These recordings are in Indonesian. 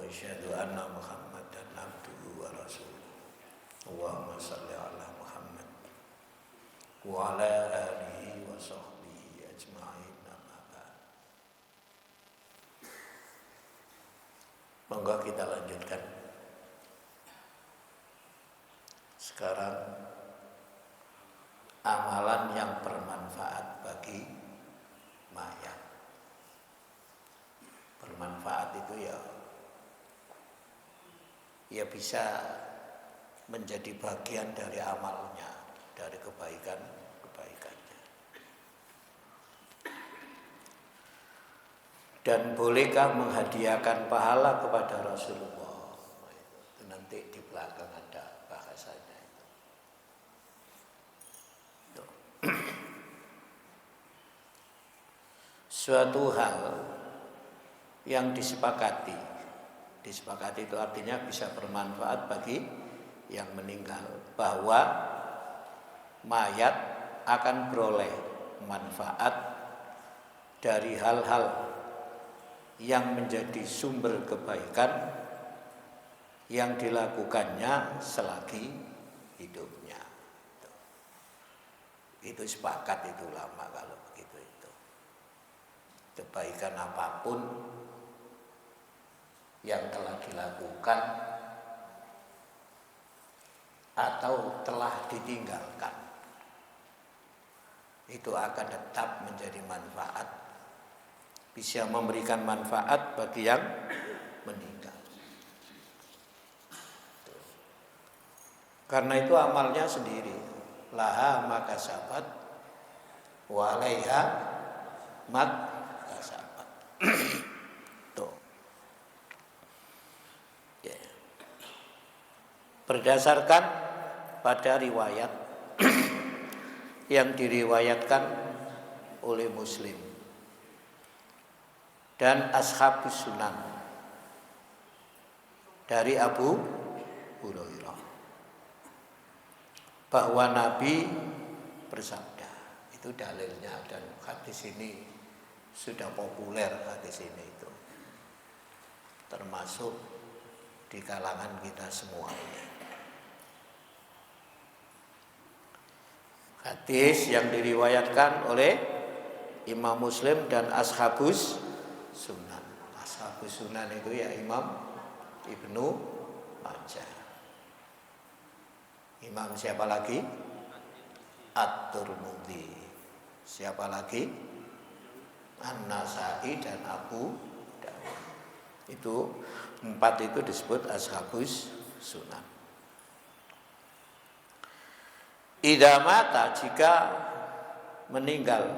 asyhadu anna Muhammadan abduhu wa rasuluh. Allahumma shalli ala Muhammad wa ala alihi wa sahbihi ajma'in. Amma ba'd. Monggo kita lanjutkan. Sekarang amalan yang bermanfaat bagi mayat. Bermanfaat itu ya bisa menjadi bagian dari amalnya, dari kebaikannya. Dan bolehkah menghadiahkan pahala kepada Rasulullah? Itu nanti di belakang ada bahasanya itu. Suatu hal yang disepakati itu artinya bisa bermanfaat bagi yang meninggal, bahwa mayat akan beroleh manfaat dari hal-hal yang menjadi sumber kebaikan yang dilakukannya selagi hidupnya. Itu sepakat itu ulama kalau begitu itu. Kebaikan apapun yang telah dilakukan atau telah ditinggalkan itu akan tetap menjadi manfaat, bisa memberikan manfaat bagi yang meninggal. Karena itu amalnya sendiri, laha maka sabat wa alaiha mat kasabat. Berdasarkan pada riwayat yang diriwayatkan oleh Muslim dan Ashabus Sunan dari Abu Hurairah, bahwa Nabi bersabda, itu dalilnya, dan hadis ini sudah populer, hadis ini itu termasuk di kalangan kita semua ini. Hadis yang diriwayatkan oleh Imam Muslim dan Ashabus Sunan. Ashabus Sunan itu ya Imam Ibnu Majah. Imam siapa lagi? At-Tirmidzi. Siapa lagi? An-Nasa'i dan Abu Dawud. Itu empat itu disebut Ashabus Sunan. Idza mata, jika meninggal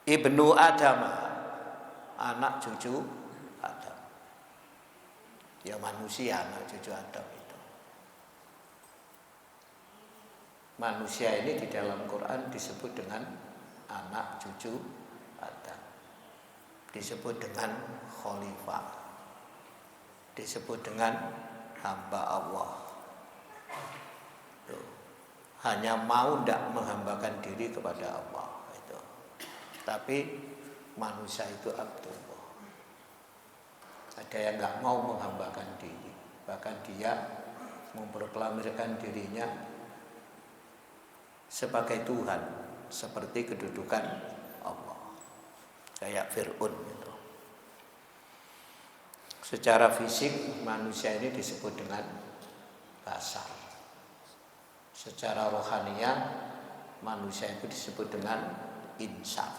Ibnu Adam, anak cucu Adam. Ya manusia, anak cucu Adam itu. Manusia ini di dalam Quran disebut dengan anak cucu Adam. Disebut dengan khalifah. Disebut dengan hamba Allah. Hanya mau tidak menghambakan diri kepada Allah itu. Tapi manusia itu Abdullah. Ada yang nggak mau menghambakan diri, bahkan dia memproklamirkan dirinya sebagai Tuhan, seperti kedudukan Allah, kayak Fir'aun itu. Secara fisik manusia ini disebut dengan basar. Secara rohaniah manusia itu disebut dengan insan.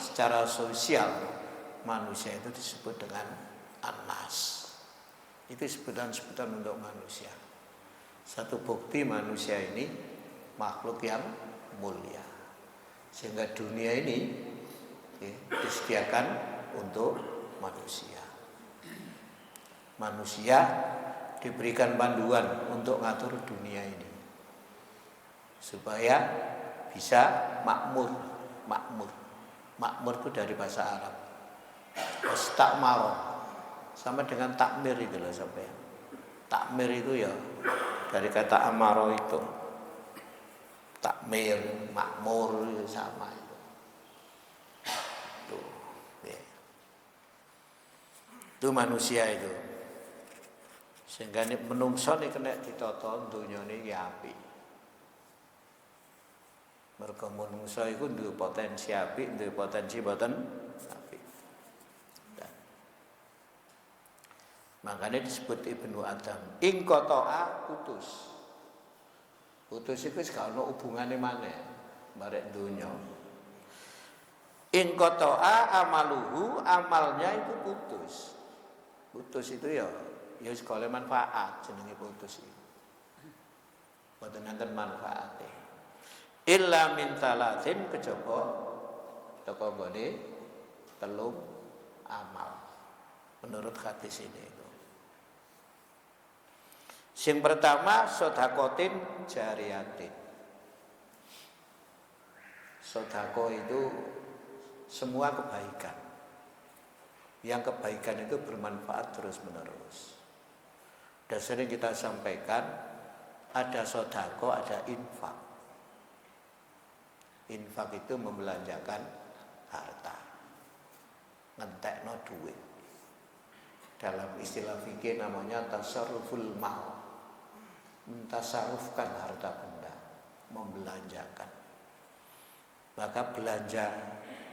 Secara sosial manusia itu disebut dengan anas. Itu sebutan-sebutan untuk manusia. Satu bukti manusia ini makhluk yang mulia, sehingga dunia ini disediakan untuk manusia. Manusia diberikan panduan untuk ngatur dunia ini supaya bisa makmur. Makmur itu dari bahasa Arab. Istakmar sama dengan takmir itu loh sampai. Takmir itu ya dari kata amaro itu. Takmir, makmur sama itu. Tuh, ya. Itu manusia itu. Sehingga nek menungso nek kena ditata dunyane iki apik. Mergo menungso iku duwe potensi apik, duwe potensi boten apik. Makanya disebut Ibnu Adam. Ing qata'a putus. Putus iku wis gak ono hubungane maneh barek donya. In qata'a amaluhu, amalnya itu putus. Putus itu ya wis golek manfaat jenenge putus iki. Boten nenten manfaate. Illa min talatin kejaba teko gone telung amal. Menurut hadis ini itu. Sing pertama sedekatin jariyatin. Sedekah itu semua kebaikan. Yang kebaikan itu bermanfaat terus-menerus. Dan sering kita sampaikan ada sedekah, ada infak. Infak itu membelanjakan harta. Ngentekno duit. Dalam istilah fikih namanya tasarruful mal. Mentasarufkan harta benda, membelanjakan. Maka belanja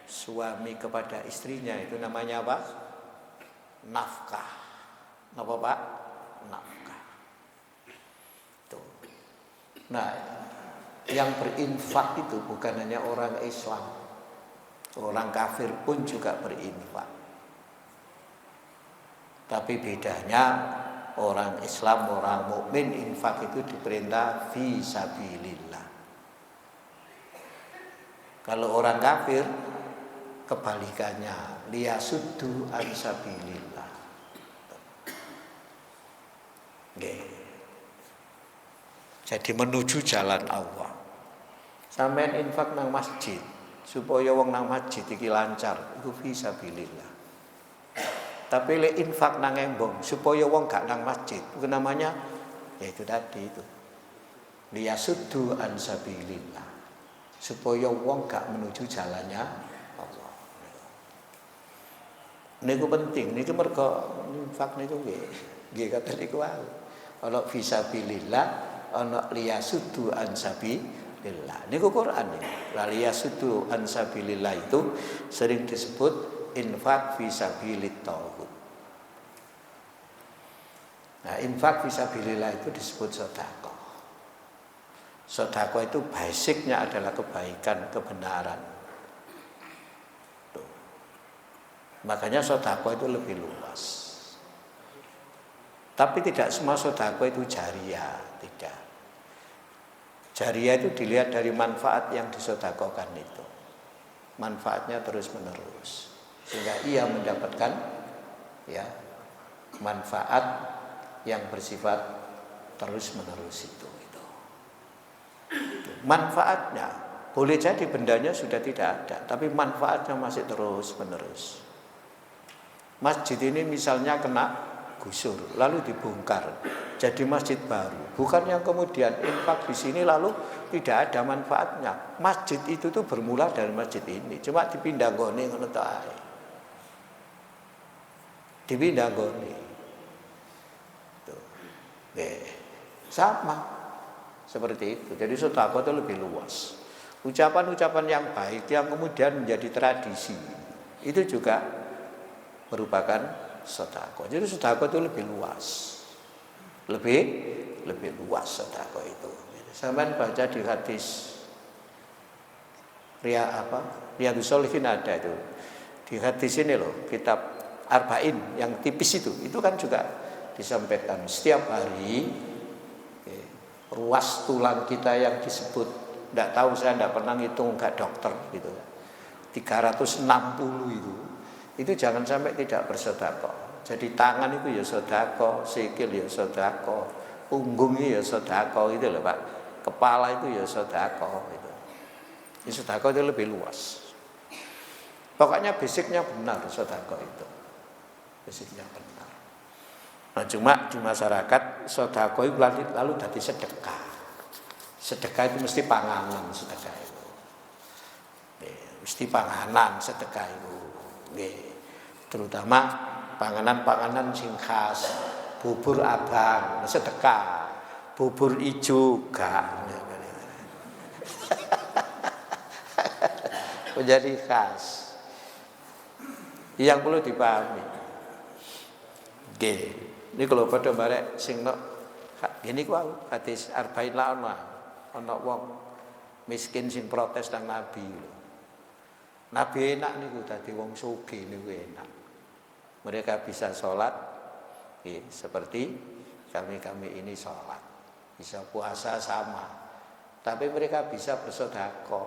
suami kepada istrinya itu namanya apa? Nafkah. Apa Pak? Nafkah. Tuh. Nah, yang berinfak itu bukan hanya orang Islam. Orang kafir pun juga berinfak. Tapi bedanya orang Islam, orang mukmin infak itu diperintah fi sabilillah. Kalau orang kafir kebalikannya, liyasuddu an sabilillah. Jadi menuju jalan Allah. Sampeyan infak nang masjid supaya wong nang masjid iki lancar, itu fi sabilillah. Tapi le infak nang embong supaya wong gak nang masjid, itu namanya ya itu tadi itu. Liyasuddu an sabilillah. Supaya wong gak menuju jalannya Allah. Niku penting, niku mergo infak niku nggih kata niku wae. Ana fisabilillah, ana liyasuddu an sabilillah. Niku Quran niku. La liyasuddu an sabilillah itu sering disebut infak fisabilit tauhid. Nah, infak fisabilillah itu disebut sedekah. Sedekah itu basicnya adalah kebaikan, kebenaran. Tuh. Makanya sedekah itu lebih luas. Tapi tidak semua sedekah itu jariyah, tidak. Jariyah itu dilihat dari manfaat yang disedekahkan itu. Manfaatnya terus-menerus. Sehingga ia mendapatkan ya manfaat yang bersifat terus-menerus itu. Manfaatnya boleh jadi bendanya sudah tidak ada, tapi manfaatnya masih terus-menerus. Masjid ini misalnya kena gusur, lalu dibongkar jadi masjid baru. Bukan yang kemudian infak di sini lalu tidak ada manfaatnya. Masjid itu tuh bermula dari masjid ini, cuma dipindah gone ngono ta ae. Dipindah gone. Tuh. Sama. Seperti itu. Jadi sedekah itu lebih luas. Ucapan-ucapan yang baik yang kemudian menjadi tradisi itu juga merupakan sedekah. Jadi sedekah itu lebih luas. Lebih luas sedekah itu. Sampeyan baca di hadis Riyadhus Shalihin ada itu. Di hadis ini loh, kitab Arba'in yang tipis itu kan juga disampaikan setiap hari. Ruas tulang kita yang disebut, tidak tahu saya tidak pernah ngitung, nggak dokter gitu, 360 itu jangan sampai tidak bersedekah. Jadi tangan itu ya sedekah, sikil ya sedekah, punggung ya sedekah itu loh Pak, kepala itu ya sedekah itu. Sedekah itu lebih luas. Pokoknya basicnya benar sedekah itu, basicnya benar. Nah cuma di masyarakat sedekah itu lalu jadi sedekah. Sedekah itu mesti panganan sedekah itu. Mesti panganan sedekah itu. Terutama panganan-panganan sing khas, bubur abang sedekah, bubur ijo gak menjadi khas yang perlu dipahami. Nggih, ini kalau pada barek sing nok gini ku hadis arba'in la ana wong miskin sing protes nang Nabi. Nabi enak niku dadi wong sugih niku enak. Mereka bisa sholat seperti kami ini sholat, bisa puasa sama, tapi mereka bisa bersedekah,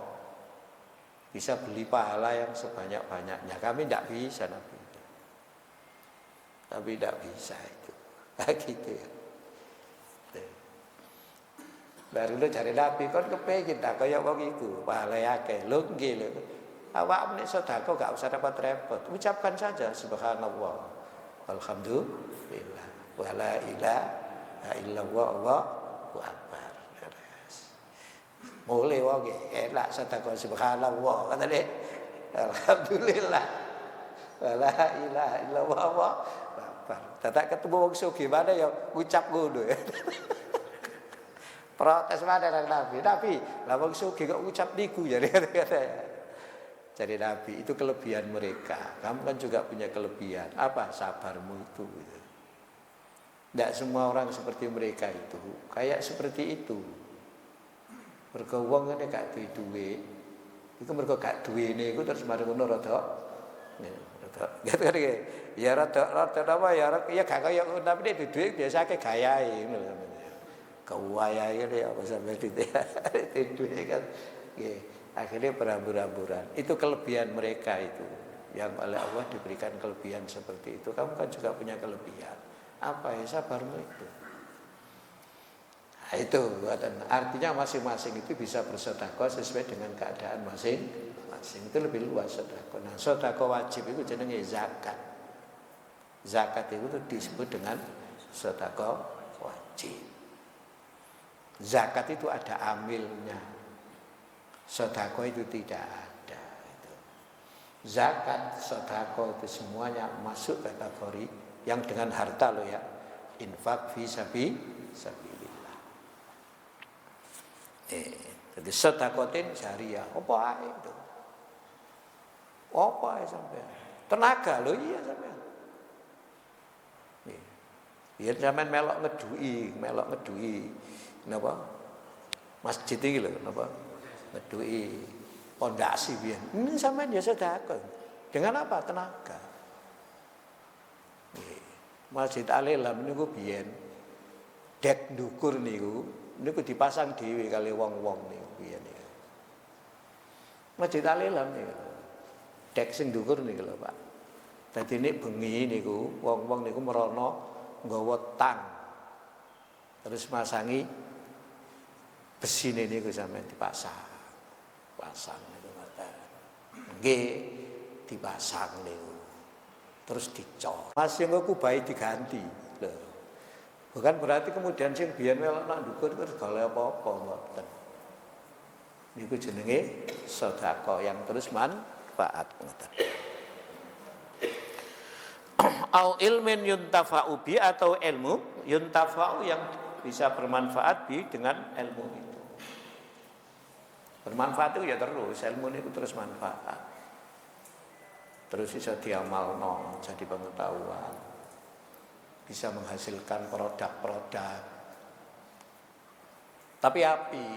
bisa beli pahala yang sebanyak-banyaknya. Kami tidak bisa Nabi, tapi tidak bisa itu, gitu ya. Baru lu cari Nabi, kon kepengin tak kaya wong iku, pahala akeh. Lho nggih lho. Awak nek sedekah gak usah repot-repot. Ucapkan saja subhanallah. Alhamdulillah. Wa la ilaha illallah Allahu akbar. Mulai wong enak sedekah subhanallah katane. Alhamdulillah. Wa la ilaha illallah Allahu akbar. Dadak ketemu wong sugih mana ya ucap ngono ya. Protes mana nang Nabi? Nabi, lah wong sugih kok ucap niku ya. Jadi Nabi itu kelebihan mereka. Kamu kan juga punya kelebihan. Apa? Sabarmu itu. Tidak semua orang seperti mereka itu. Kayak seperti itu. Mergo wong ngene gak duwe. Iku mergo gak duwene iku terus mari ngono rada. Ya rada apa ya gak kaya tapi nek duwe biasake gayae ngono. Kewayahe ya apa sampe duwe kan. Nggih. Akhirnya berambur-amburan. Itu kelebihan mereka itu. Yang oleh Allah diberikan kelebihan seperti itu. Kamu kan juga punya kelebihan. Apa ya sabarmu itu? Nah, itu artinya masing-masing itu bisa bersedekah sesuai dengan keadaan masing-masing. Itu lebih luas sedekah. Nah, sedekah wajib itu jenenge zakat. Zakat itu disebut dengan sedekah wajib. Zakat itu ada amilnya. Sedekah itu tidak ada. Zakat, sedekah itu semuanya masuk kategori yang dengan harta loh ya. Infak fi sabilillah. Jadi sedekatin syariah. Apa ae itu? Apa ae sampean? Tenaga loh iya sampean. Biar sampean melok ngedui. Napa? Masjid iki lho, napa? Ngedui pondasi biyen. Ini sampean ya sedekah. Dengan apa? Tenaga. Masjid Al-Ilham niku biyen dek ndukur niku dipasang dhewe kali wong-wong niku biyen niku. Masjid Al-Ilham niku dek sing ndukur niku lho, Pak. Dadi nek bengi niku wong-wong niku merono nggawa tang. Terus masangi besine niku sampean dipasang itu mata. Nggih dipasang niku. Terus dicor. Mas sing kubahe diganti. Lho. Bukan berarti kemudian sing biyen melok nak ndukur terus gale apa-apa mboten. Niku jenenge sedekah yang terus manfaat ngoten. Au ilmin yuntafa'u bi atau ilmu yuntafa'u yang bisa bermanfaat bi dengan ilmu itu. Bermanfaat itu ya terus, ilmu itu terus manfaat. Terus bisa diamalno, jadi pengetahuan. Bisa menghasilkan produk-produk. Tapi api.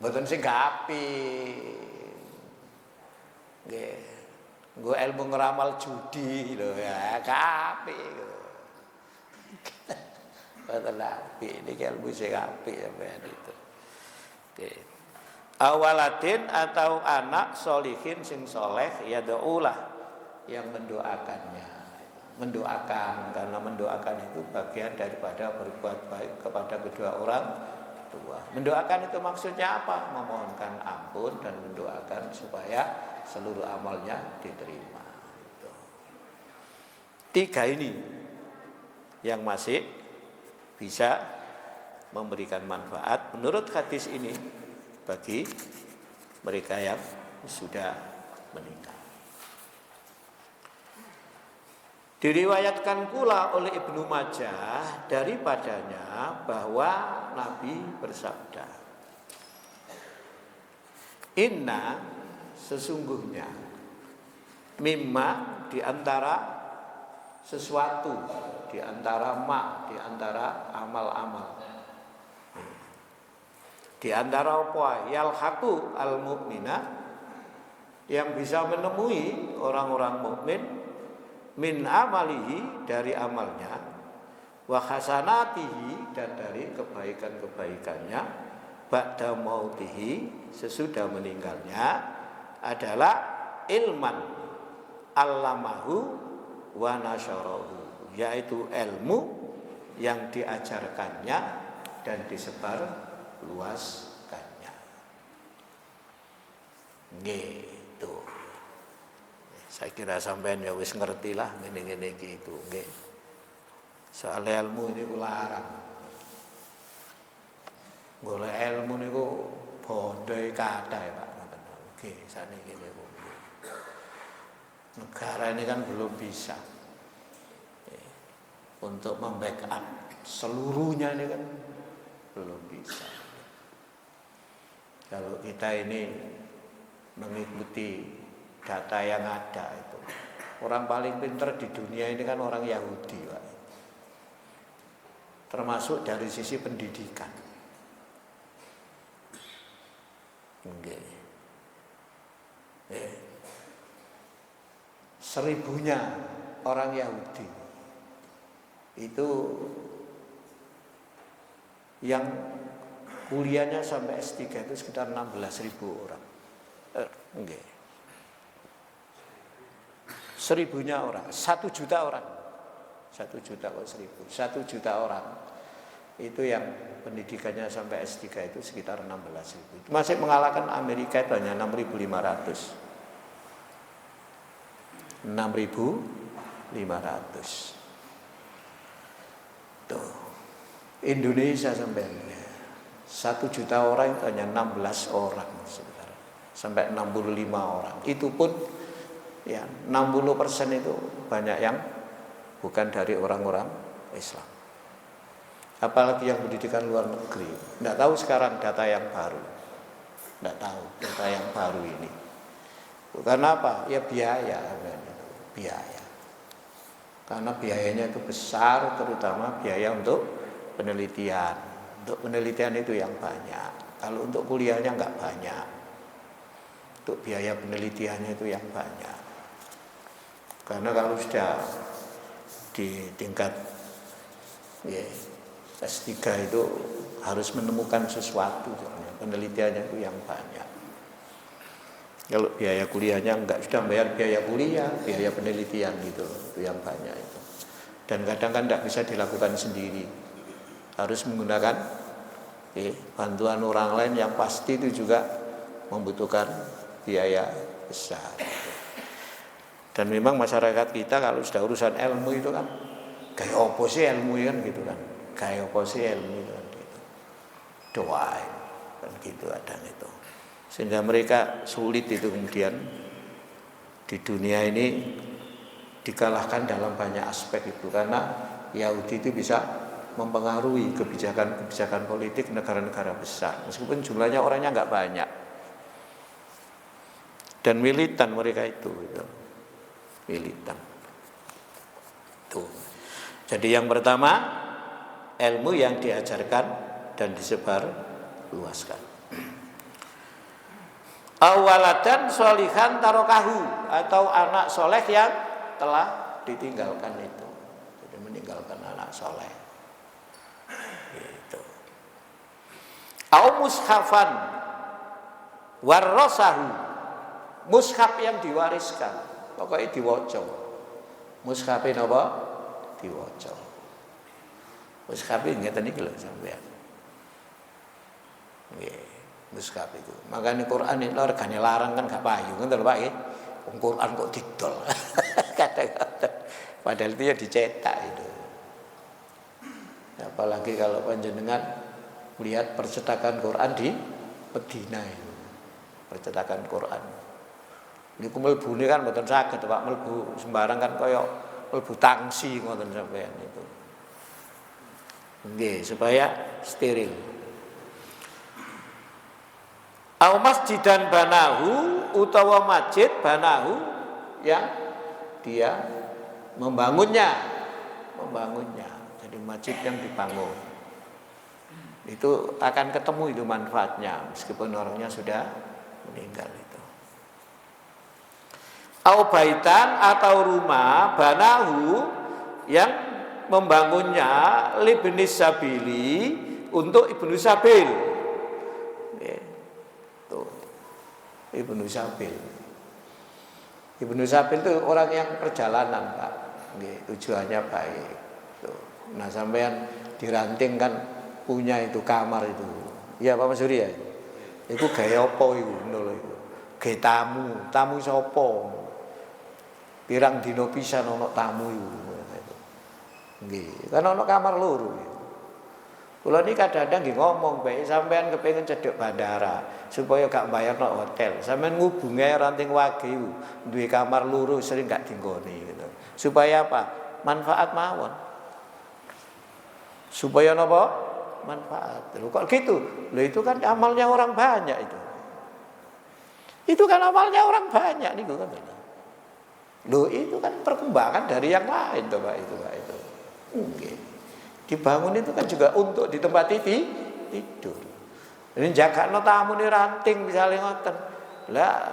Mboten sing gak api. Nggih. Nggo ilmu ngeramal judi lho ya, gak api. Api ini ilmu sing apik sampean itu. Oke. Awaladin atau anak solihin sing soleh ya do'ulah yang mendoakannya. Mendoakan karena mendoakan itu bagian daripada berbuat baik kepada kedua orang tua. Mendoakan itu maksudnya apa? Memohonkan ampun dan mendoakan supaya seluruh amalnya diterima. Tiga ini yang masih bisa memberikan manfaat menurut hadis ini bagi mereka yang sudah meninggal. Diriwayatkan pula oleh Ibnu Majah daripadanya bahwa Nabi bersabda, inna sesungguhnya mimma di antara sesuatu, di antara di antara amal-amal, di antara apa yalhaqu al-mu'mina yang bisa menemui orang-orang mukmin min amalihi dari amalnya, wa hasanatihi dan dari kebaikan-kebaikannya, ba'da mautihi sesudah meninggalnya, adalah ilman allamahu wa nasyarahu, yaitu ilmu yang diajarkannya dan disebar luaskannya. Gitu. Saya kira sampean ya wis ngerti lah ngene-ngene gitu, nggih. Soal ilmu ini larang. Golek ilmu niku bondhe kathah ya Pak. Nggih, saniki niku. Negara ini kan belum bisa untuk membackup seluruhnya, ini kan belum bisa. Kalau kita ini mengikuti data yang ada itu, orang paling pintar di dunia ini kan orang Yahudi, Pak. Termasuk dari sisi pendidikan. Okay. 1000-nya orang Yahudi itu yang kuliahnya sampai S3 itu sekitar 16.000 orang. Okay. 1000-nya orang, 1 juta orang, 1 juta kok 1000, 1 juta orang itu yang pendidikannya sampai S3 itu sekitar 16.000. Itu masih mengalahkan Amerika, itu hanya 6.500. 6.500. Tuh. Indonesia sampai 1 juta orang itu hanya 16 orang sebenarnya. Sampai 65 orang. Itu pun ya 60% itu banyak yang bukan dari orang-orang Islam. Apalagi yang pendidikan luar negeri. Tidak tahu sekarang data yang baru. Tidak tahu data yang baru ini. Karena apa? Ya biaya. Biaya. Karena biayanya itu besar, terutama biaya untuk penelitian. Untuk penelitian itu yang banyak. Kalau untuk kuliahnya enggak banyak. Untuk biaya penelitiannya itu yang banyak. Karena kalau sudah di tingkat S3 itu harus menemukan sesuatu, penelitiannya itu yang banyak. Kalau biaya kuliahnya enggak, sudah bayar biaya kuliah, biaya penelitian gitu, itu yang banyak itu. Dan kadang kan enggak bisa dilakukan sendiri, harus menggunakan bantuan orang lain yang pasti itu juga membutuhkan biaya besar. Dan memang masyarakat kita kalau sudah urusan ilmu itu kan kayak opo sih ilmu kan gitu kan, kayak opo sih ilmu kan gitu, doa kan gitu ada itu. Sehingga mereka sulit itu kemudian di dunia ini dikalahkan dalam banyak aspek itu, karena Yahudi itu bisa mempengaruhi kebijakan politik negara-negara besar meskipun jumlahnya orangnya nggak banyak, dan militan mereka itu militan tuh. Jadi yang pertama ilmu yang diajarkan dan disebar luaskan. Awaladan sholihan tarokahu, atau anak soleh yang telah ditinggalkan itu. Jadi meninggalkan anak soleh. Gitu. Au mushafan warasahu, mushaf yang diwariskan, pokoknya diwoco. Mushafin apa? Diwoco. Mushafin ngeten iki lho sampeyan. Nggih. Mushaf itu. Makanya Quran itu regane larang kan gak payu, ngoten lho Pak nggih. Quran kok didol. Kadang-kadang padahal itu ya dicetak itu. Apalagi kalau panjenengan lihat percetakan Quran di Medina itu. Percetakan Quran. Niku mlebune kan mboten saged Pak, mlebu sembarang kan kaya mlebu tangsi ngoten sampean itu. Nggih, supaya steril. Au masjidan banahu utawa masjid banahu yang dia membangunnya. Jadi masjid yang dibangun. Itu akan ketemu itu manfaatnya meskipun orangnya sudah meninggal itu. Au baitan atau rumah banahu yang membangunnya libni sabili untuk ibnu sabil. Tuh. Ibnu sabil. Ibnu sabil itu orang yang perjalanan, Pak. Tujuannya baik. Tuh. Nah, sampean diranting kan punya itu kamar itu. Iya Pak Mas Surya. Iku gaya apa iku ngono iku. Ge tamu sapa? Pirang dina pisan ana tamu iku. Nggih, kan ana kamar loro. Kula niki kadang-kadang nggih ngomong bae sampean kepengin cedhek bandara supaya gak bayarno hotel. Sampean ngubungi ranting wage duwe kamar loro sering gak dinggoni gitu. Supaya apa? Manfaat mawon. Supaya napa? Manfaat. Loh kok gitu? Loh itu kan amalnya orang banyak itu. Itu kan amalnya orang banyak niku kan. Loh itu kan perkembangan dari yang lain tuh Pak itu. Okay. Dibangun itu kan juga untuk di tempat tidur. Ini jagakno tamu ni ranting misalnya ngoten. Lah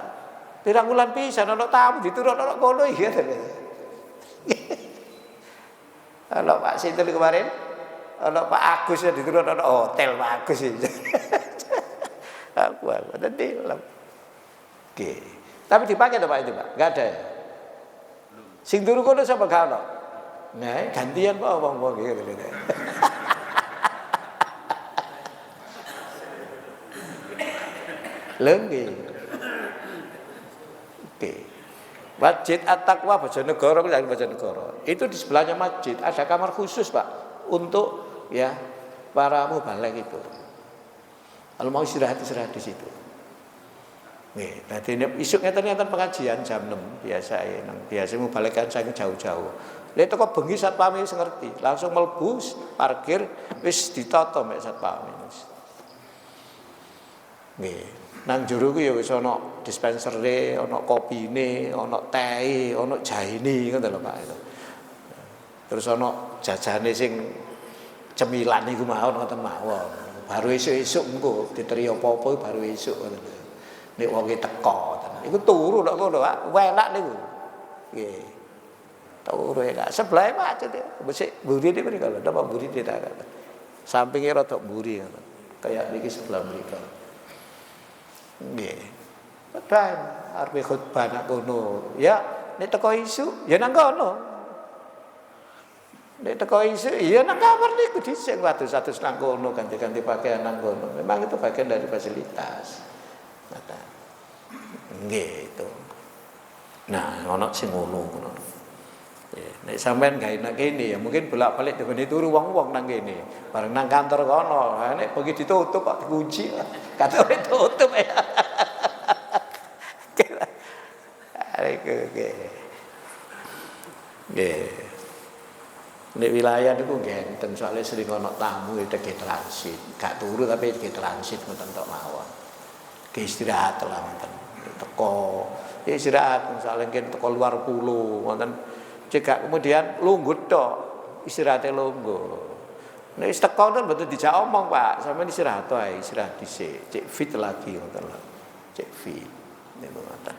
pirang wulan pisan ana tamu diturunno kono iki. Halo Pak Sinten kemarin. Halo Pak Agus ya diturunno hotel Pak Agus iki. Aku tadi lem. Oke. Tapi dipakai tuh Pak itu Pak. Enggak ada ya. Sing turu kono sapa gak ono? Nah, gantian Pak wong-wong gitu. Lengge. Oke. Masjid At-Taqwa Bojonegoro itu di sebelahnya masjid ada kamar khusus Pak untuk ya para mubalek itu. Kalau mau istirahat di situ. Nih, tadi isuk ngeten pengajian jam 6 biasa mubalek kan saya jauh-jauh. Lha teko bengi satpam wis ngerti, langsung mlebu parkir wis ditata mek satpam wis. Nggih, nang jero ku ya wis ana dispensere, ana kopine, ana teh, ana jaine ngoten lho Pak. Terus ana jajane sing cemilan niku mawon ngoten mawon. Baru esuk-esuk engko diteri apa-apa baru esuk ngoten. Nek wonge teko tenan. Iku turu nek ngono Pak, enak niku. Nggih. Turu enak. Sebelah macet ya. Mesti mburi iki mriko lho, napa mburi tak. Sampinge rada mburi ngono. Kayak niki sebelah mriko. Nggih. Padahal arep khutbah nak kono. Ya, nek teko isuk ya nang kono. Nek teko isuk ya nang kamar niku dhisik wates-wates nang kono ganti-ganti pakaian nang kono. Memang itu bagian dari fasilitas. Nah, nggih itu. Nah, ono sing ngono. Nek sampean gawe nang kene ya mungkin bolak-balik dene turu wong-wong nang kene. Bareng nang kantor kono, nek bengi ditutup kok dikunci. Kata ora tutup ya. Nggih. Nek wilayah niku ngenten soalnya sering ana tamu itu ke transit. Gak turu tapi ke transit ngoten tok mawon. Ke istirahat lah ngoten. Teko istirahat misalnya teko luar pulau ngoten. Cekak kemudian lungguh tok, istirahatnya lungguh. Nek wis teko ten mboten dijak omong, Pak. Sampeyan istirahat ae, istirahat dhisik. Cek fit lagi ngoten lho. Cek fit. Niku ngoten.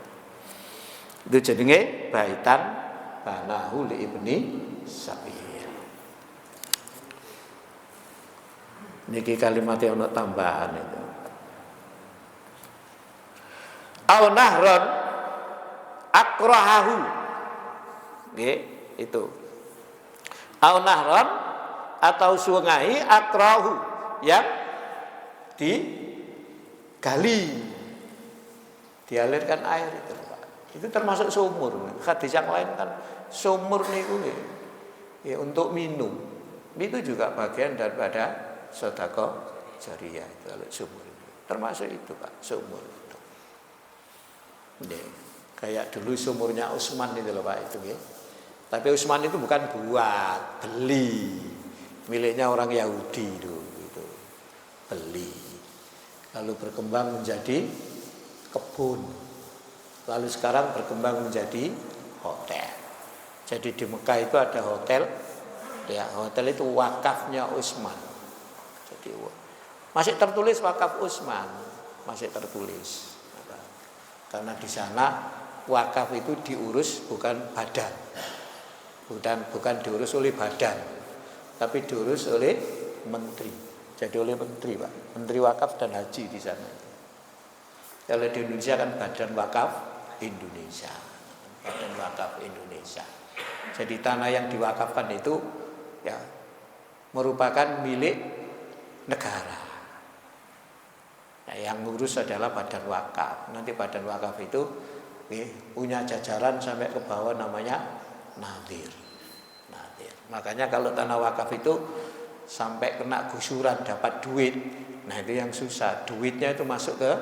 Itu jenenge baitan banahu li ibni sabil. Niki kalimatnya ana tambahan itu. Au nahron akrahahu. Nggih, itu. Au nahron atau sungai akrahu yang digali, dialirkan air itu, Pak. Itu termasuk sumur. Hadis yang lain kan sumur niku ya untuk minum. Itu juga bagian daripada sedekah jariyah itu kalau sumur itu. Termasuk itu, Pak, sumur itu. Nggih. Kayak dulu sumurnya Utsman itu loh Pak itu nggih. Tapi Utsman itu bukan buat, beli. Miliknya orang Yahudi itu, gitu. Beli. Lalu berkembang menjadi kebun. Lalu sekarang berkembang menjadi hotel. Jadi di Mekah itu ada hotel. Ya, hotel itu wakafnya Utsman. Jadi masih tertulis wakaf Utsman, masih tertulis. Karena di sana wakaf itu diurus bukan badan. Bukan diurus oleh badan, tapi diurus oleh menteri. Jadi oleh menteri, Pak. Menteri wakaf dan haji di sana. Kalau di Indonesia kan Badan Wakaf Indonesia. Badan Wakaf Indonesia. Jadi tanah yang diwakafkan itu ya merupakan milik negara. Nah, yang ngurus adalah Badan Wakaf. Nanti Badan Wakaf itu punya jajaran sampai ke bawah namanya Nadir. Makanya kalau tanah wakaf itu sampai kena gusuran dapat duit, nah itu yang susah. Duitnya itu masuk ke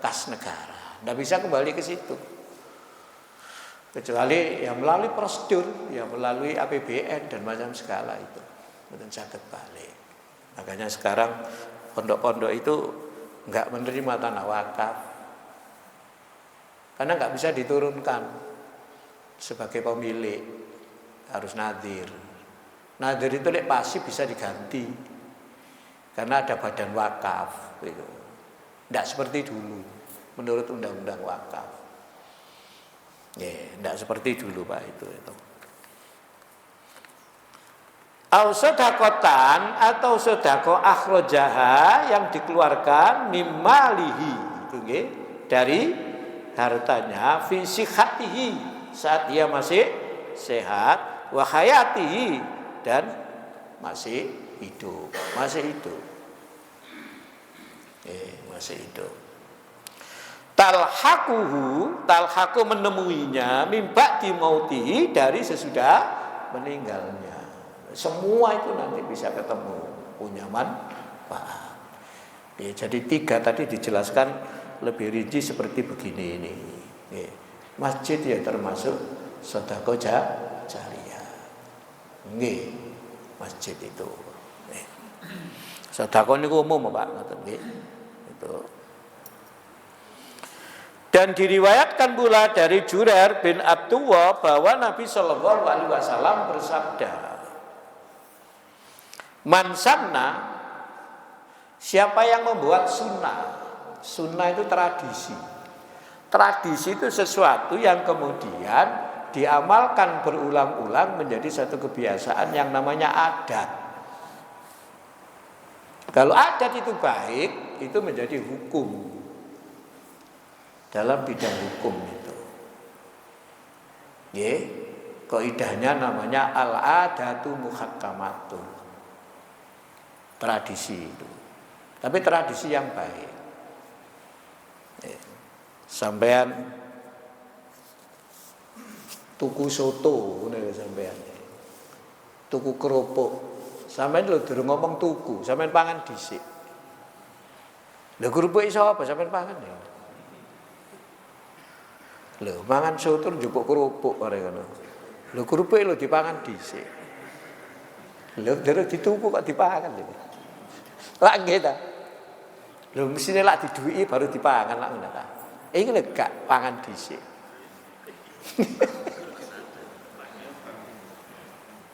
kas negara, tidak bisa kembali ke situ. Kecuali ya melalui prosedur, ya melalui APBN dan macam segala itu, betul sakit balik. Makanya sekarang pondok-pondok itu nggak menerima tanah wakaf, karena nggak bisa diturunkan sebagai pemilik. Harus nadir. Nadir itu lek pasif bisa diganti karena ada badan wakaf gitu. Tidak seperti dulu menurut undang-undang wakaf. Tidak seperti dulu Pak itu. Au sedaqatan atau sedaqah akhrajaha yang dikeluarkan mimalihi itu dari hartanya fi sihhatihi saat dia masih sehat, wa hayatihi dan masih hidup, masih hidup. Talhaku menemuinya mimba di mautihi dari sesudah meninggalnya. Semua itu nanti bisa ketemu, punya manfaat. Jadi 3 tadi dijelaskan lebih rinci seperti begini ini. Masjid ya termasuk sedekah jariyah. Nggih, masjid itu. Sedekah niku umum Pak, ngoten nggih. Itu. Dan diriwayatkan pula dari Jurair bin Abdullah bahwa Nabi Shallallahu alaihi wasallam bersabda, "Man sanna, siapa yang membuat sunnah. Sunnah itu tradisi. Tradisi itu sesuatu yang kemudian diamalkan berulang-ulang menjadi satu kebiasaan yang namanya adat. Kalau adat itu baik, itu menjadi hukum dalam bidang hukum itu. Kaidahnya namanya al-adatu muhakkamatun. Tradisi itu. Tapi tradisi yang baik. Sampean tuku soto ngene sampean. Tuku kerupuk. Sampean lho durung ngomong tuku, sampean pangan dhisik. Lho kerupuk iso apa sampean pangan ya? Lho mangan soto njupuk kerupuk kare ngono. Lho kerupuk lho dipangan dhisik. Lho durung dituku kok dipangan lho. Lak nggih ta? Lho mesine lak diduwiki baru dipangan lak ngono ta. Iki lho gak pangan dhisik.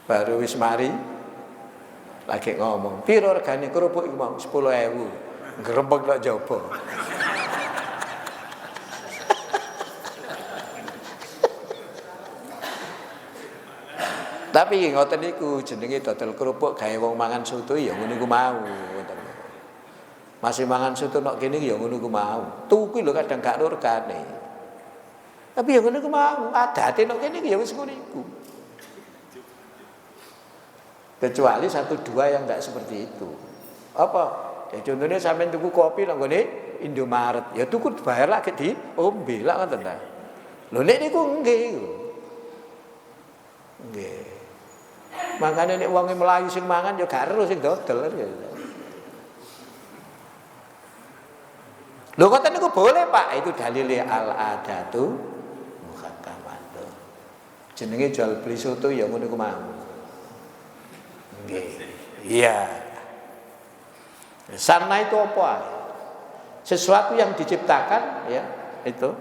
Baru wis mari lagi ngomong, piro regane kerupuk iku mau 10.000. Grembek tok jaba. Tapi ngoten niku jenenge dodol kerupuk gawe wong mangan soto ya ngono iku mau ngoten. Masih mangan soto nok kene ya ngono iku mau. Tuku lho kadang gak regane. Tapi ya ngono iku mau, adate nok kene ya wis ngono iku. Kecuali 1-2 yang enggak seperti itu. Apa? Ya contohnya sampean tuku kopi nang ngene Indomaret, ya tuku bayar lagi di ombe lah ngoten ta. Lho nek niku nggih. Nggih. Makane nek wong mlayu sing mangan ya gak ero sing dodol. Lho ngoten niku boleh Pak, itu dalile al-adatu muhakkamatun. Jenenge jual beli soto ya ngono ku mau. Nggih. Iya. Sana itu apa? Sesuatu yang diciptakan ya, itu.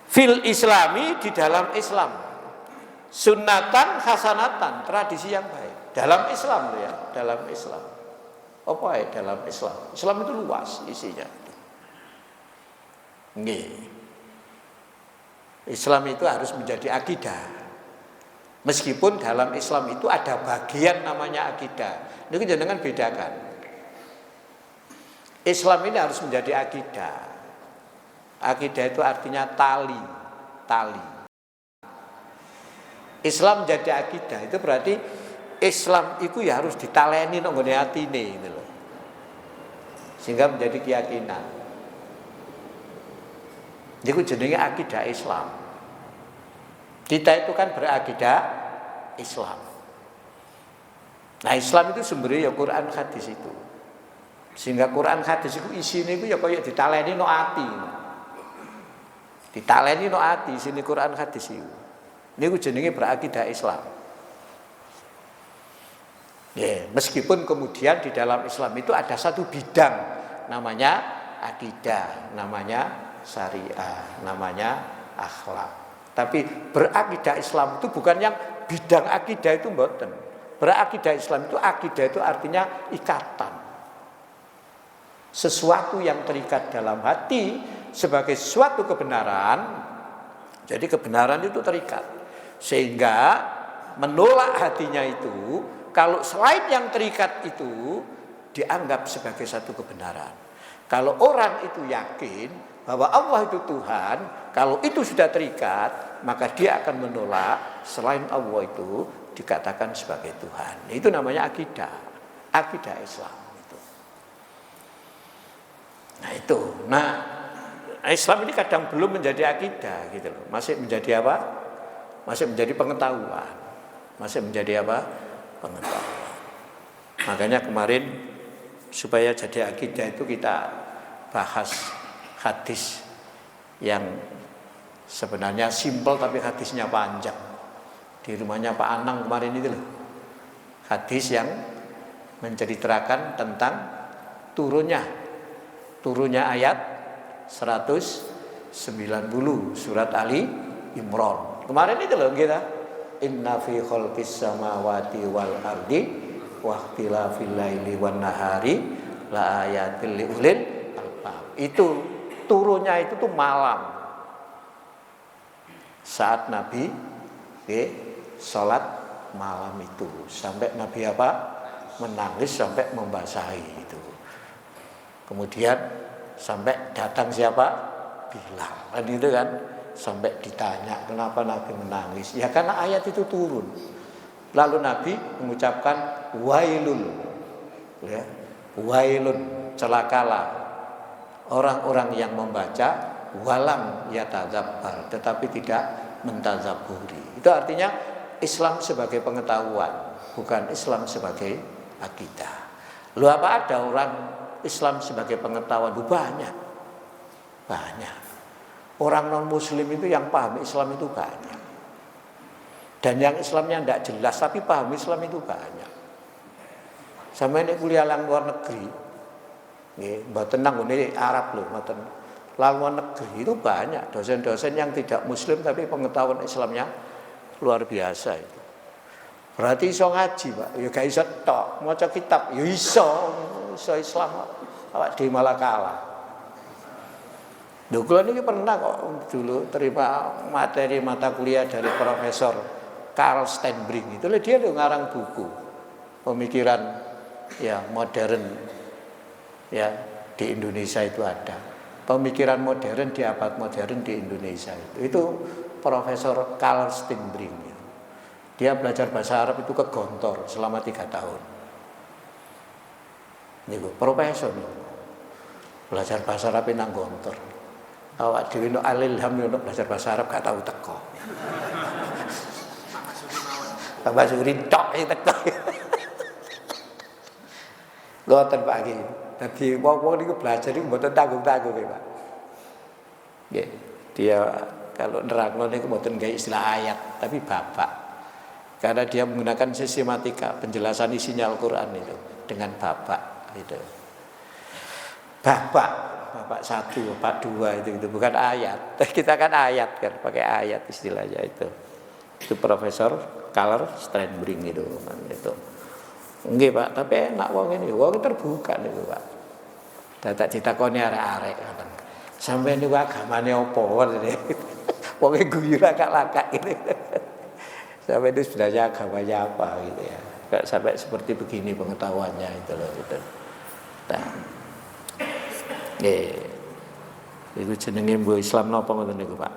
Fil Islami, di dalam Islam. Sunnatan hasanatan, tradisi yang baik. Dalam Islam ya, dalam Islam. Apa ya dalam Islam? Islam itu luas isinya. Nggih. Islam itu harus menjadi akidah. Meskipun dalam Islam itu ada bagian namanya akidah. Ini jenengan bedakan. Islam ini harus menjadi akidah. Akidah itu artinya tali. Islam menjadi akidah itu berarti Islam itu ya harus ditaleni nang nggone atine gitu loh. Sehingga menjadi keyakinan. Itu jenenge akidah Islam. Kita itu kan berakidah Islam. Nah, Islam itu sumbernya ya Quran hadis itu. Sehingga Quran hadis itu isine iku ya kaya ditaleni no ati. Ditaleni no ati sini Quran hadis itu. Niku jenenge berakidah Islam. Ya, meskipun kemudian di dalam Islam itu ada satu bidang namanya akidah, namanya syariah, namanya akhlak. Tapi berakidah Islam itu bukan yang bidang akidah itu mboten. Berakidah Islam itu akidah itu artinya ikatan. Sesuatu yang terikat dalam hati sebagai suatu kebenaran. Jadi kebenaran itu terikat. Sehingga menolak hatinya itu kalau selain yang terikat itu dianggap sebagai satu kebenaran. Kalau orang itu yakin bahwa Allah itu Tuhan, kalau itu sudah terikat, maka dia akan menolak selain Allah itu dikatakan sebagai Tuhan. Itu namanya akidah, akidah Islam itu. Nah itu, Islam ini kadang belum menjadi akidah gitu loh, masih menjadi apa? Masih menjadi pengetahuan, masih menjadi apa? Pengetahuan. Makanya kemarin supaya jadi akidah itu kita bahas hadis yang sebenarnya simpel tapi hadisnya panjang. Di rumahnya Pak Anang kemarin itu loh. Hadis yang menceritakan tentang turunnya ayat 190 surat Ali Imran. Kemarin itu loh kita. Inna fi khalqis samawati wal ardi wa ikhtilafil laili wan nahari la ayatil liulil albab. Itu turunnya itu tuh malam. Saat Nabi sholat malam itu sampai Nabi apa? Menangis sampai membasahi itu. Kemudian sampai datang siapa? Bilal. Kan itu kan sampai ditanya kenapa Nabi menangis. Ya karena ayat itu turun. Lalu Nabi mengucapkan wailun. Ya, wailun, celakalah orang-orang yang membaca walam yatadzabbar tetapi tidak mentadzaburi. Itu artinya Islam sebagai pengetahuan, bukan Islam sebagai akidah. Lu apa ada orang Islam sebagai pengetahuan? Banyak. Orang non muslim itu yang paham Islam itu banyak. Dan yang Islamnya tidak jelas tapi paham Islam itu banyak. Sama ini kuliah lang luar negeri. Nggih, mboten nang ngene Arab lho, mboten. Luar negeri itu banyak dosen-dosen yang tidak muslim tapi pengetahuan Islamnya luar biasa itu. Berarti iso ngaji, Pak. Ya gak iso tok, maca kitab ya iso Islam. Awak dhewe malah kalah. Kula niki pernah kok dulu terima materi mata kuliah dari Profesor Karl Steinbring. Itu dia ngarang buku pemikiran ya modern ya di Indonesia itu ada. Pemikiran modern di abad modern di Indonesia itu Profesor Karl Steinbring. Dia belajar bahasa Arab itu ke Gontor selama 3 tahun. Niku profesor niku. Belajar bahasa Arab nang Gontor. Awak dhewe no alilham yo belajar bahasa Arab gak tahu teko. Bapak Suri tok iki teko. Ngoten Pak iki. Dadi wong-wong niku belajar niku mboten tanggung-tanggung Pak. Nggih. Dia Kalau nerangno niku mboten gawe istilah ayat, tapi babak. Karena dia menggunakan sistematika penjelasan isinya Al-Qur'an itu dengan babak gitu. Babak 1, babak 2 itu bukan ayat. Kita kan ayat kan, pakai ayat istilahnya itu. Itu Profesor Karl Steinbring itu kan itu. Nggih Pak, tapi enak wong ini, wong terbuka niku Pak. Dadak ditakoni arek-arek ngoten. Sampeyan niku agamane apa? Wong guyu lagak-lagak gitu. Sampai itu sebenarnya agamanya apa gitu ya. Enggak sampai seperti begini pengetahuannya itu loh gitu. Nah. Itu jenenge mbuh Islam napa ngoten niku Pak.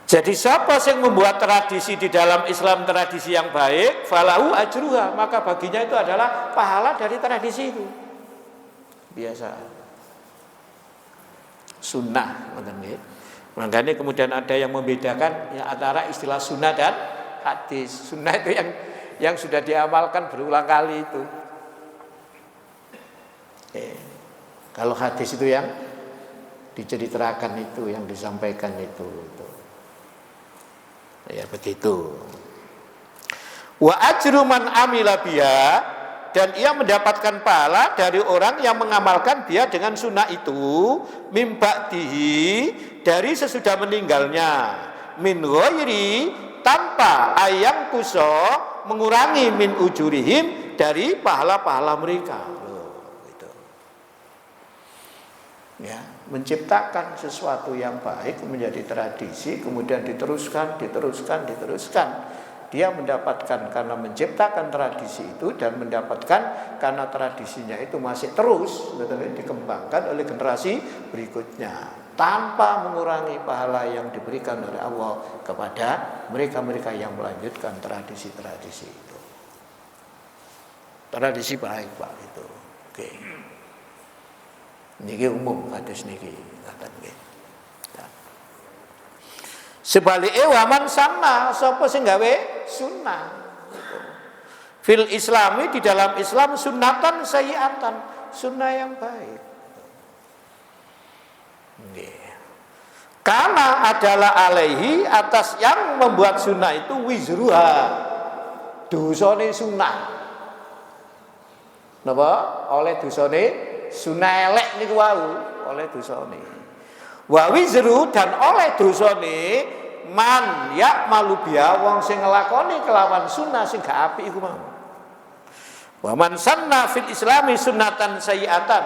Jadi siapa yang membuat tradisi di dalam Islam tradisi yang baik, falahu ajruha, maka baginya itu adalah pahala dari tradisi itu. Biasa. Sunnah, makanya kemudian ada yang membedakan ya, antara istilah sunnah dan hadis. Sunnah itu yang sudah diamalkan berulang kali itu. Kalau hadis itu yang diceritakan itu, yang disampaikan itu. Ya begitu. Wa ajru man amila biha, dan ia mendapatkan pahala dari orang yang mengamalkan dia dengan sunnah itu mim ba'dihi, dari sesudah meninggalnya, min ghairi, tanpa ayang kuso, mengurangi min ujurihim, dari pahala-pahala mereka. Gitu. Ya, menciptakan sesuatu yang baik menjadi tradisi, kemudian diteruskan. Dia mendapatkan karena menciptakan tradisi itu, dan mendapatkan karena tradisinya itu masih terus dikembangkan oleh generasi berikutnya, tanpa mengurangi pahala yang diberikan oleh Allah kepada mereka-mereka yang melanjutkan tradisi-tradisi itu. Tradisi baik Pak itu. Oke. Niki umum hadis niki ngaten nggih. Sebaliknya waman sanna, sapa sing gawe sunnah. Fil Islami, di dalam Islam, sunnatan sayyi'atan, sunnah yang baik. Karena adalah alaihi, atas yang membuat sunnah itu wizruha, dosane sunnah. Napa? Oleh dosane sunnah elek niku wau, oleh dosane. Wa wizru, dan oleh dosane man ya malubia, wong sing nglakoni kelawan sunnah sing gak apik iku mau. Wa man sanna fil islami sunnatan sayyi'atan,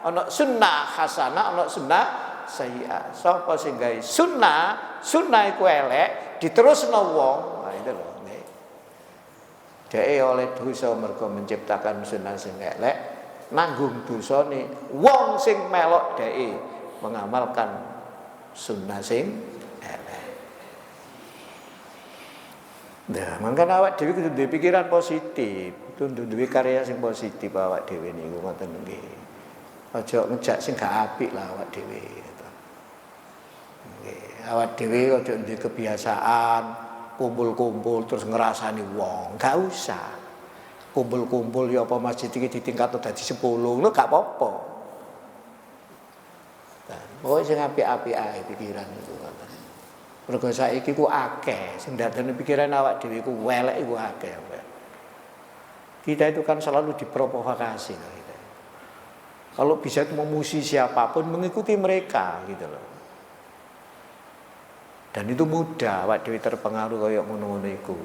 ana sunnah hasanah, ana sunnah sayyi'ah. Sapa sing gawe sunnah iku elek diterusno wong, nah itu lho nggih. Dhek oleh dosa mergo menciptakan sunnah sing elek, nanggung dosane wong sing melok dhek mengamalkan sunnah sing elek. Nah, mangkane awak dhewe kudu duwe pikiran positif, kudu duwe karya sing positif awak dhewe niku ngoten nggih. Aja ngejak sing gak apik lah awak dhewe gitu. Nggih, awak dhewe aja duwe kebiasaan kumpul-kumpul terus ngrasani wong, gak usah. Kumpul-kumpul ya apa masjid iki ditingkatno dadi 10, lho gak apa-apa. Pokoknya sing apik-apik ae pikiran itu ngoten. Mergo saiki ku akeh sing dadane pikiran awak dhewe ku welek iku akeh. Kita itu kan selalu diprovokasi gitu. Kalau bisa memuji siapapun, mengikuti mereka gitu loh. Dan itu mudah awak dhewe terpengaruh kaya ngono-ngono iku.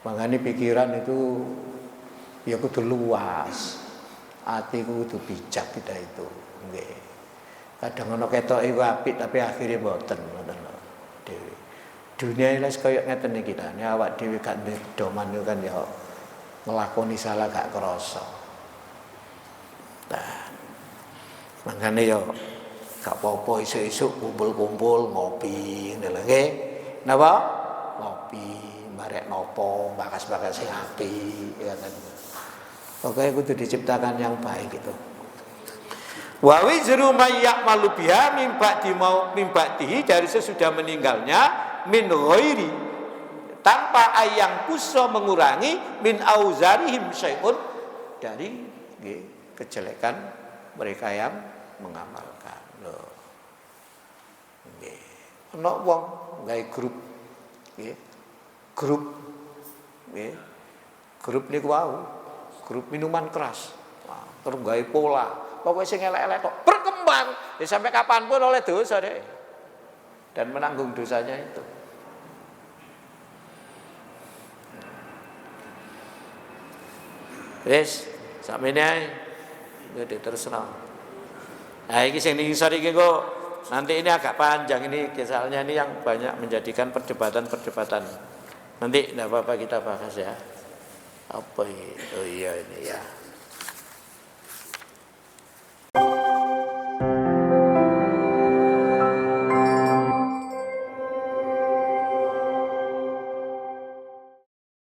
Makanya pikiran itu ya kudu luas. Ati kudu bijak kita itu. Nggih. Kadang ana ketok iku apik tapi akhire mboten ngoten lho. Dhewe. Dunia iki kaya ngeten iki ta, awak dhewe gak ndek pedoman itu kan ya nglakoni salah gak krasa. Nah. Mangkane ya gak apa-apa esuk-esuk kumpul-kumpul ngopi ngene lho nggih. Napa? Ngopi, barek nopo, bakas-bakas sing apik ya kan. Pokoke kudu diciptakan yang baik itu. Wa wizru may ya'malu biha mim ba'dihi, dari sesudah meninggalnya, min ghairi, tanpa ayang kuso, mengurangi, min auzarihim syai'un, dari kejelekan mereka yang mengamalkan. Loh. Nggih. Ana wong gawe grup nggih. Grup nggih. Grup niku wau, grup minuman keras. Wah, terus gawe pola. Pokoke sing elek-elek kok berkembang, ya sampai kapanpun oleh dosa deh. Dan menanggung dosanya itu. Wis, sakmene ae. Gede terserah. Nah, ini sing ngisor iki kok nanti ini agak panjang ini soalnya ini yang banyak menjadikan perdebatan-perdebatan. Nanti enggak apa-apa kita bahas ya. Apa ini? Oh iya ini ya.